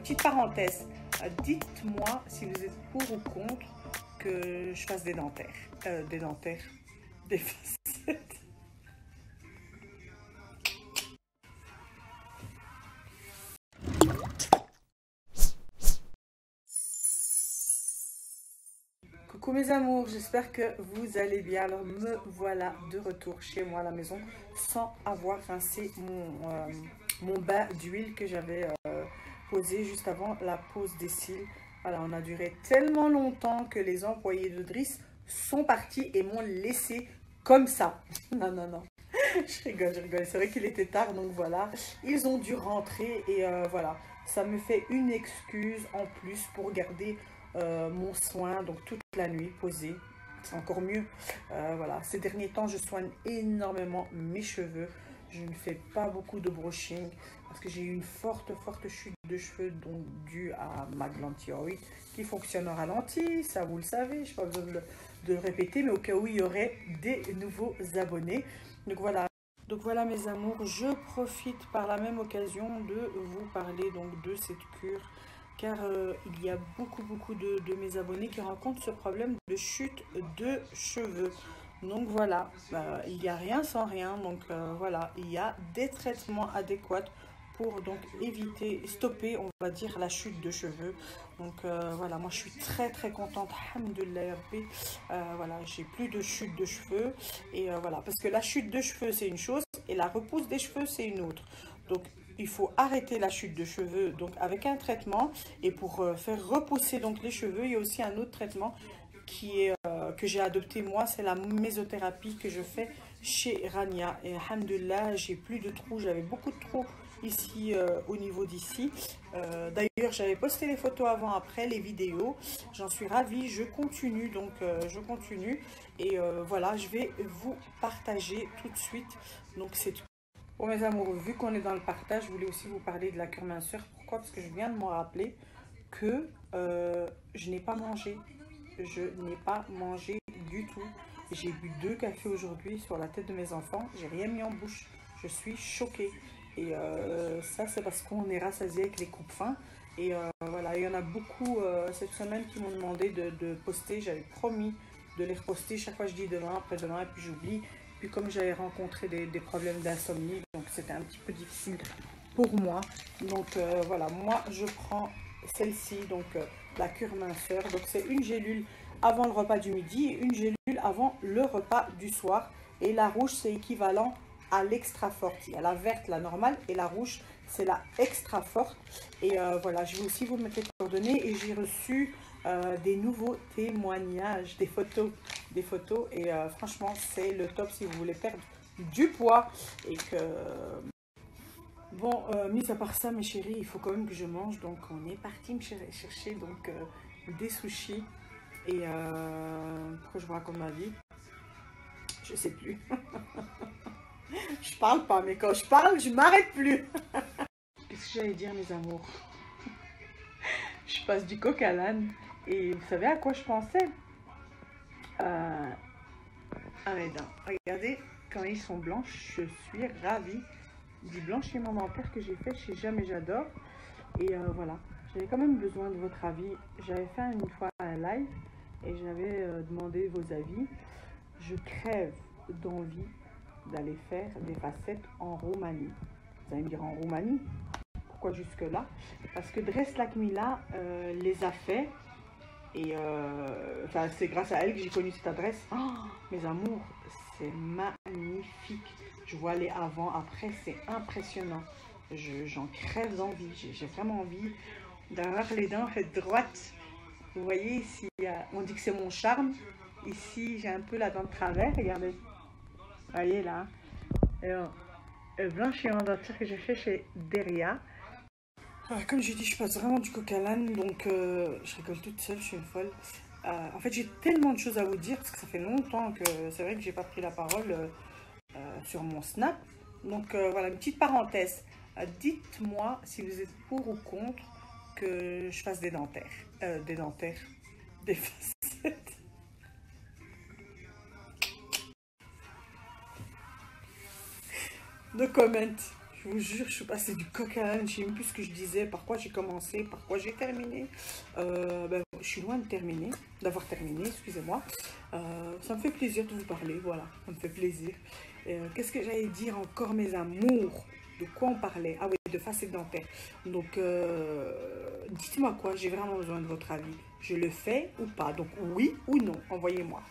petite parenthèse. Dites-moi si vous êtes pour ou contre que je fasse des dentaires. Des facettes. Coucou mes amours, j'espère que vous allez bien. Alors me voilà de retour chez moi à la maison sans avoir rincé mon bain d'huile que j'avais posé juste avant la pose des cils. Voilà, on a duré tellement longtemps que les employés de Driss sont partis et m'ont laissé comme ça. Non, non, non. Je rigole, je rigole. C'est vrai qu'il était tard, donc voilà. Ils ont dû rentrer et voilà. Ça me fait une excuse en plus pour garder mon soin, donc toute la nuit posée. C'est encore mieux. Voilà. Ces derniers temps, je soigne énormément mes cheveux. Je ne fais pas beaucoup de brushing parce que j'ai eu une forte chute de cheveux donc due à ma glande thyroïde qui fonctionne au ralenti. Ça, vous le savez, je n'ai pas besoin de le répéter, mais au cas où il y aurait des nouveaux abonnés. Donc voilà mes amours, je profite par la même occasion de vous parler donc de cette cure car il y a beaucoup de mes abonnés qui rencontrent ce problème de chute de cheveux. Donc voilà, il n'y a rien sans rien, donc voilà, il y a des traitements adéquats pour donc éviter, stopper, on va dire, la chute de cheveux. Donc voilà, moi je suis très contente, alhamdoulilah rabbi. Voilà, j'ai plus de chute de cheveux et voilà, parce que la chute de cheveux c'est une chose et la repousse des cheveux c'est une autre. Donc il faut arrêter la chute de cheveux donc avec un traitement et pour faire repousser donc les cheveux, il y a aussi un autre traitement qui est que j'ai adopté moi, c'est la mésothérapie que je fais chez Rania et alhamdoulilah, j'ai plus de trous, j'avais beaucoup de trous ici au niveau d'ici. D'ailleurs j'avais posté les photos avant après les vidéos, j'en suis ravie, je continue donc je continue et voilà, je vais vous partager tout de suite donc cette. Bon mes amours, vu qu'on est dans le partage, je voulais aussi vous parler de la cure minceur. Pourquoi? Parce que je viens de me rappeler que je n'ai pas mangé. Je n'ai pas mangé du tout. J'ai bu 2 cafés aujourd'hui sur la tête de mes enfants. J'ai rien mis en bouche. Je suis choquée. Et ça, c'est parce qu'on est rassasié avec les coupes-faim. Et voilà, il y en a beaucoup cette semaine qui m'ont demandé de poster. J'avais promis de les reposter. Chaque fois, je dis demain, après-demain, et puis j'oublie. Puis comme j'avais rencontré des problèmes d'insomnie, donc c'était un petit peu difficile pour moi. Donc voilà, moi, je prends celle-ci, donc la cure minceur. Donc c'est une gélule avant le repas du midi et une gélule avant le repas du soir. Et la rouge, c'est équivalent à l'extra forte. Il y a la verte, la normale, et la rouge, c'est la extra forte. Et voilà, je vais aussi vous mettre les coordonnées. Et j'ai reçu des nouveaux témoignages, des photos. Et franchement, c'est le top si vous voulez perdre du poids. Et que... Bon, mis à part ça, mes chéris, il faut quand même que je mange. Donc, on est parti me chercher donc, des sushis. Et pourquoi je vous raconte ma vie? Je sais plus. Je parle pas, mais quand je parle, je m'arrête plus. Qu'est-ce que j'allais dire, mes amours? Je passe du coq à l'âne. Et vous savez à quoi je pensais? Ah mais non, regardez, quand ils sont blancs, je suis ravie du blanchiment dentaire que j'ai fait chez Jamais J'adore. Et voilà, j'avais quand même besoin de votre avis. J'avais fait une fois un live et j'avais demandé vos avis. Je crève d'envie d'aller faire des facettes en Roumanie. Vous allez me dire en Roumanie? Pourquoi jusque-là? Parce que Dress Lakmila les a fait. Et c'est grâce à elle que j'ai connu cette adresse. Oh, mes amours, c'est magnifique. Je vois les avant, après, c'est impressionnant. J'en crève d'envie. J'ai vraiment envie d'avoir les dents faites droites. Vous voyez ici, on dit que c'est mon charme. Ici, j'ai un peu la dent de travers, regardez. Vous voyez là. Le blanchiment dentaire que j'ai fait chez Deria. Comme je dis, je passe vraiment du coq à l'âne, donc je rigole toute seule, je suis une folle. En fait, j'ai tellement de choses à vous dire, parce que ça fait longtemps que c'est vrai que j'ai pas pris la parole sur mon Snap. Donc voilà, une petite parenthèse. Dites-moi si vous êtes pour ou contre que je fasse des dentaires. Des facettes. No comment. Je Je vous jure, je suis passée du coq à l'âne. Je ne sais même plus ce que je disais, par quoi j'ai commencé, par quoi j'ai terminé. Je suis loin de terminer, d'avoir terminé, excusez-moi. Ça me fait plaisir de vous parler, voilà, ça me fait plaisir. Qu'est-ce que j'allais dire encore, mes amours? De quoi on parlait? Ah oui, de facettes dentaires. Donc, dites-moi quoi, j'ai vraiment besoin de votre avis. Je le fais ou pas? Donc, oui ou non, envoyez-moi.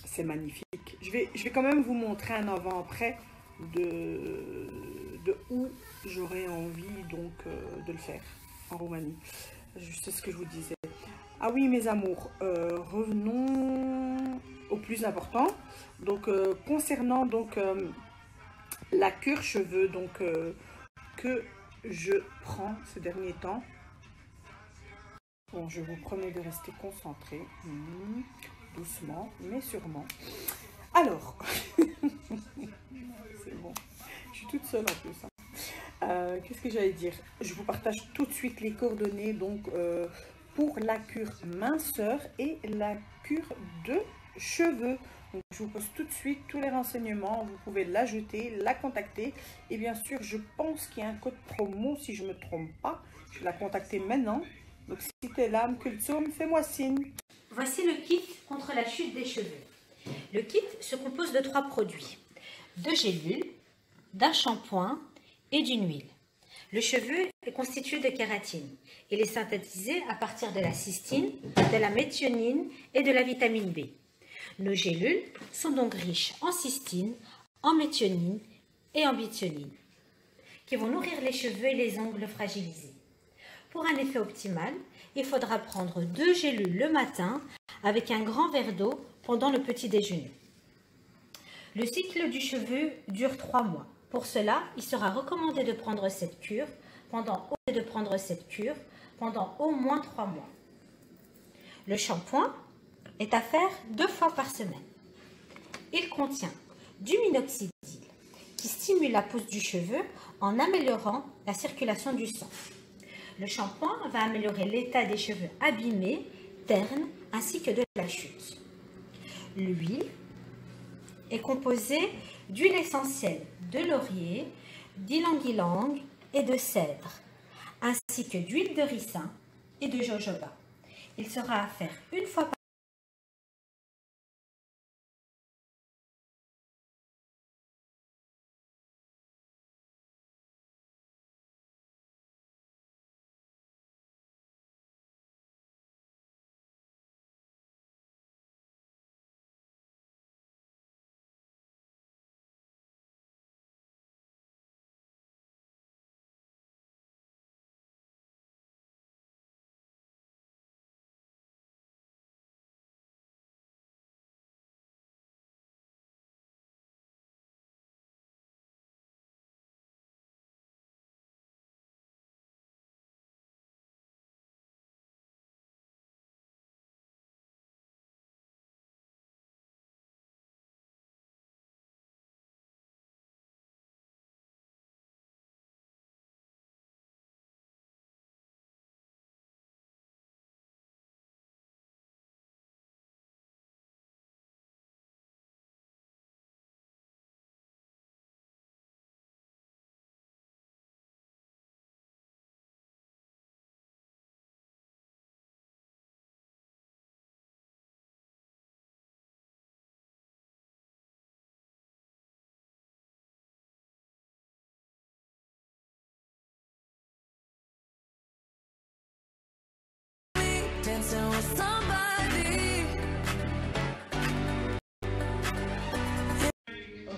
C'est magnifique. Je vais quand même vous montrer un avant-après de où j'aurais envie donc de le faire, en Roumanie. C'est ce que je vous disais. Ah oui, mes amours, revenons au plus important. Donc, concernant donc la cure cheveux donc que je prends ces derniers temps. Bon, je vous promets de rester concentré, doucement, mais sûrement. Alors, c'est bon, je suis toute seule en plus. Hein. Qu'est-ce que j'allais dire? Je vous partage tout de suite les coordonnées donc pour la cure minceur et la cure de cheveux. Donc, je vous pose tout de suite tous les renseignements. Vous pouvez l'ajouter, la contacter. Et bien sûr, je pense qu'il y a un code promo si je ne me trompe pas. Je vais la contacter maintenant. Donc, si tu es là, fais-moi signe. Voici le kit contre la chute des cheveux. Le kit se compose de 3 produits. 2 gélules, d'un shampoing et d'une huile. Le cheveu est constitué de kératine. Il est synthétisé à partir de la cystine, de la méthionine et de la vitamine B. Nos gélules sont donc riches en cystine, en méthionine et en bithionine, qui vont nourrir les cheveux et les ongles fragilisés. Pour un effet optimal, il faudra prendre 2 gélules le matin avec un grand verre d'eau pendant le petit déjeuner. Le cycle du cheveu dure 3 mois. Pour cela, il sera recommandé de prendre cette cure pendant au moins 3 mois. Le shampoing est à faire 2 fois par semaine. Il contient du minoxidil qui stimule la pousse du cheveu en améliorant la circulation du sang. Le shampoing va améliorer l'état des cheveux abîmés, ternes ainsi que de la chute. L'huile est composée d'huile essentielle de laurier, d'ylang-ylang et de cèdre, ainsi que d'huile de ricin et de jojoba. Il sera à faire 1 fois par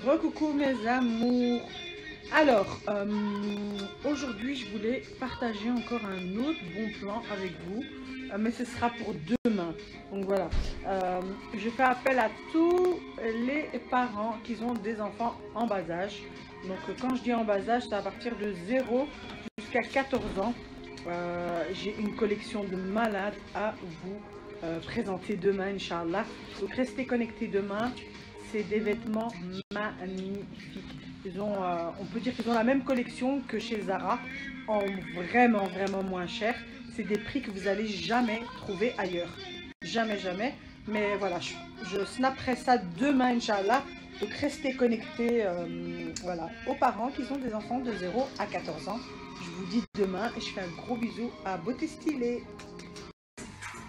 Recoucou mes amours. Alors, aujourd'hui, je voulais partager encore un autre bon plan avec vous, mais ce sera pour demain. Donc voilà, je fais appel à tous les parents qui ont des enfants en bas âge. Donc quand je dis en bas âge, c'est à partir de 0 jusqu'à 14 ans. J'ai une collection de malades à vous présenter demain, Inch'Allah. Donc restez connectés demain. C'est des vêtements magnifiques. Ils ont, on peut dire qu'ils ont la même collection que chez Zara, en vraiment moins cher. C'est des prix que vous n'allez jamais trouver ailleurs. Jamais. Mais voilà, je snapperai ça demain, Inch'Allah. Donc restez connectés voilà, aux parents qui ont des enfants de 0 à 14 ans. Je vous dis demain et je fais un gros bisou à Beauté Stylée.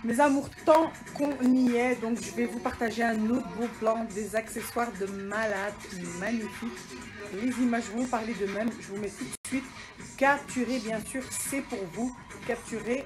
Mes amours, tant qu'on y est, donc je vais vous partager un autre beau plan, des accessoires de malade, magnifiques. Les images vont parler d'eux-mêmes. Je vous mets tout de suite. Capturez, bien sûr, c'est pour vous. Capturez.